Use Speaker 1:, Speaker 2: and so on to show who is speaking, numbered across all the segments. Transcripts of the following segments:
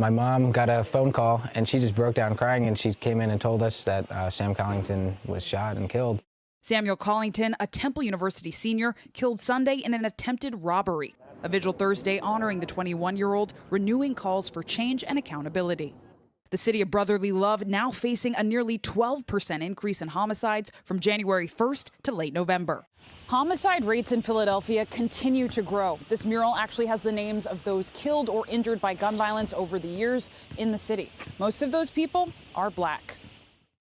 Speaker 1: My mom got a phone call, and she just broke down crying, and she came in and told us that Sam Collington was shot and killed.
Speaker 2: Samuel Collington, a Temple University senior, killed Sunday in an attempted robbery. A vigil Thursday honoring the 21-year-old, renewing calls for change and accountability. The city of brotherly love now facing a nearly 12% increase in homicides from January 1st to late November. Homicide rates in Philadelphia continue to grow. This mural actually has the names of those killed or injured by gun violence over the years in the city. Most of those people are black.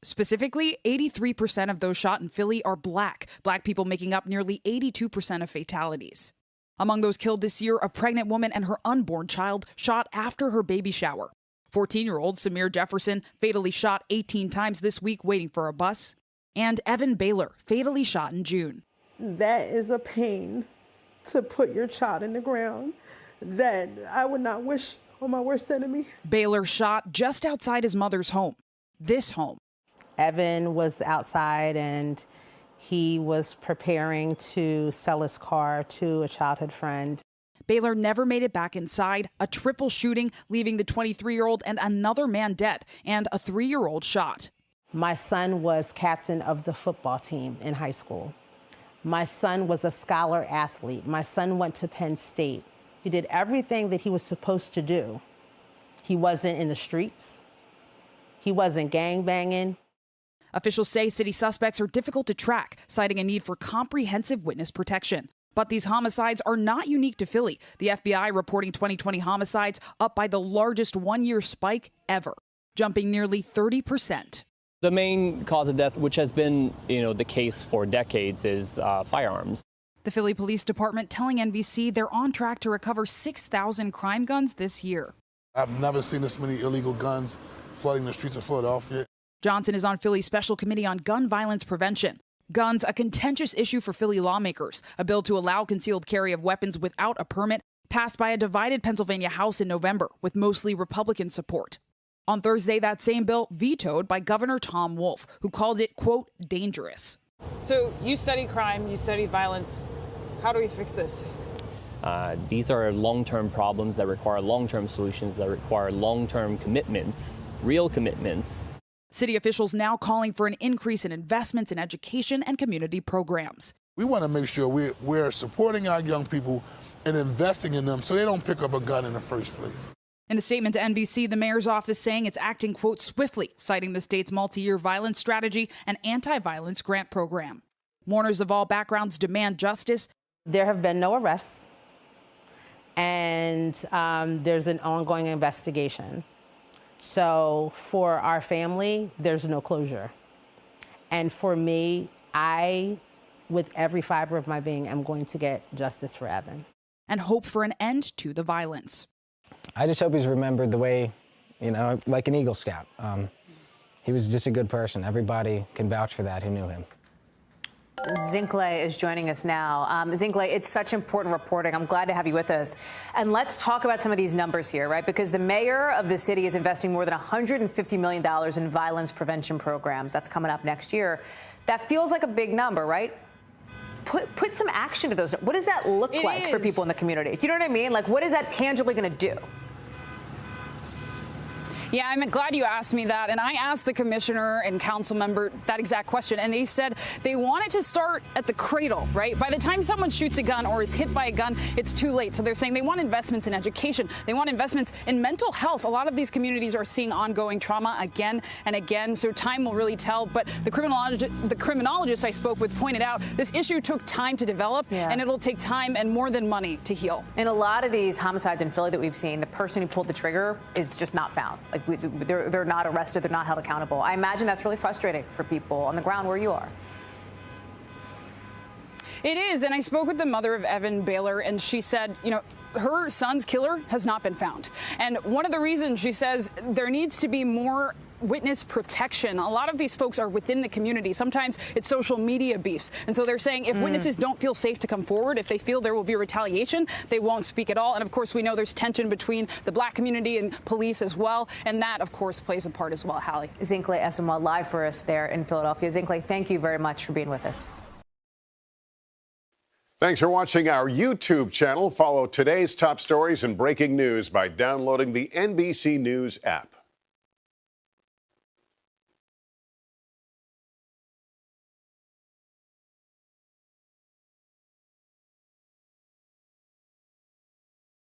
Speaker 2: Specifically, 83% of those shot in Philly are black, black people making up nearly 82% of fatalities. Among those killed this year, a pregnant woman and her unborn child shot after her baby shower. 14-year-old Samir Jefferson fatally shot 18 times this week waiting for a bus. And Evan Baylor fatally shot in June.
Speaker 3: That is a pain, to put your child in the ground, that I would not wish on my worst enemy.
Speaker 2: Baylor shot just outside his mother's home, this home.
Speaker 4: Evan was outside and he was preparing to sell his car to a childhood friend.
Speaker 2: Baylor never made it back inside, a triple shooting, leaving the 23-year-old and another man dead, and a 3-year-old shot.
Speaker 4: My son was captain of the football team in high school. My son was a scholar athlete. My son went to Penn State. He did everything that he was supposed to do. He wasn't in the streets. He wasn't gangbanging.
Speaker 2: Officials say city suspects are difficult to track, citing a need for comprehensive witness protection. But these homicides are not unique to Philly. The FBI reporting 2020 homicides up by the largest one-year spike ever, jumping nearly 30%.
Speaker 5: The main cause of death, which has been, the case for decades, is firearms.
Speaker 2: The Philly Police Department telling NBC they're on track to recover 6,000 crime guns this year.
Speaker 6: I've never seen this many illegal guns flooding the streets of Philadelphia.
Speaker 2: Johnson is on Philly's Special Committee on Gun Violence Prevention. Guns, a contentious issue for Philly lawmakers. A bill to allow concealed carry of weapons without a permit passed by a divided Pennsylvania House in November with mostly Republican support. On Thursday, that same bill vetoed by Governor Tom Wolf, who called it, quote, dangerous.
Speaker 7: So you study crime, you study violence. How do we fix this?
Speaker 5: These are long-term problems that require long-term solutions, that require long-term commitments, real commitments.
Speaker 2: City officials now calling for an increase in investments in education and community programs.
Speaker 6: We want to make sure we're supporting our young people and investing in them so they don't pick up a gun in the first place.
Speaker 2: In a statement to NBC, the mayor's office saying it's acting, quote, swiftly, citing the state's multi-year violence strategy and anti-violence grant program. Mourners of all backgrounds demand justice.
Speaker 4: There have been no arrests, and there's an ongoing investigation. So for our family, there's no closure. And for me, I, with every fiber of my being, am going to get justice for Evan.
Speaker 2: And hope for an end to the violence.
Speaker 1: I just hope he's remembered the way, like an Eagle Scout. He was just a good person. Everybody can vouch for that who knew him.
Speaker 8: Zinhle is joining us now. Zinhle, it's such important reporting. I'm glad to have you with us. And let's talk about some of these numbers here, right? Because the mayor of the city is investing more than $150 million in violence prevention programs. That's coming up next year. That feels like a big number, right? Put some action to those. What does that look like for people in the community? Do you know what I mean? Like, what is that tangibly going to do?
Speaker 7: Yeah, I'm glad you asked me that. And I asked the commissioner and council member that exact question. And they said they wanted to start at the cradle, right? By the time someone shoots a gun or is hit by a gun, it's too late. So they're saying they want investments in education. They want investments in mental health. A lot of these communities are seeing ongoing trauma again and again. So time will really tell. But the criminologist I spoke with pointed out this issue took time to develop, and it'll take time and more than money to heal.
Speaker 8: In a lot of these homicides in Philly that we've seen, the person who pulled the trigger is just not found. Like, they're not arrested, they're not held accountable. I imagine that's really frustrating for people on the ground where you are.
Speaker 7: It is, and I spoke with the mother of Evan Baylor, and she said, her son's killer has not been found. And one of the reasons, she says, there needs to be more witness protection. A lot of these folks are within the community. Sometimes it's social media beefs. And so they're saying if witnesses don't feel safe to come forward, if they feel there will be retaliation, they won't speak at all. And of course, we know there's tension between the black community and police as well. And that, of course, plays a part as well. Hallie.
Speaker 8: Zinhle Essamuah live for us there in Philadelphia. Zinhle, thank you very much for being with us.
Speaker 9: Thanks for watching our YouTube channel. Follow today's top stories and breaking news by downloading the NBC News app.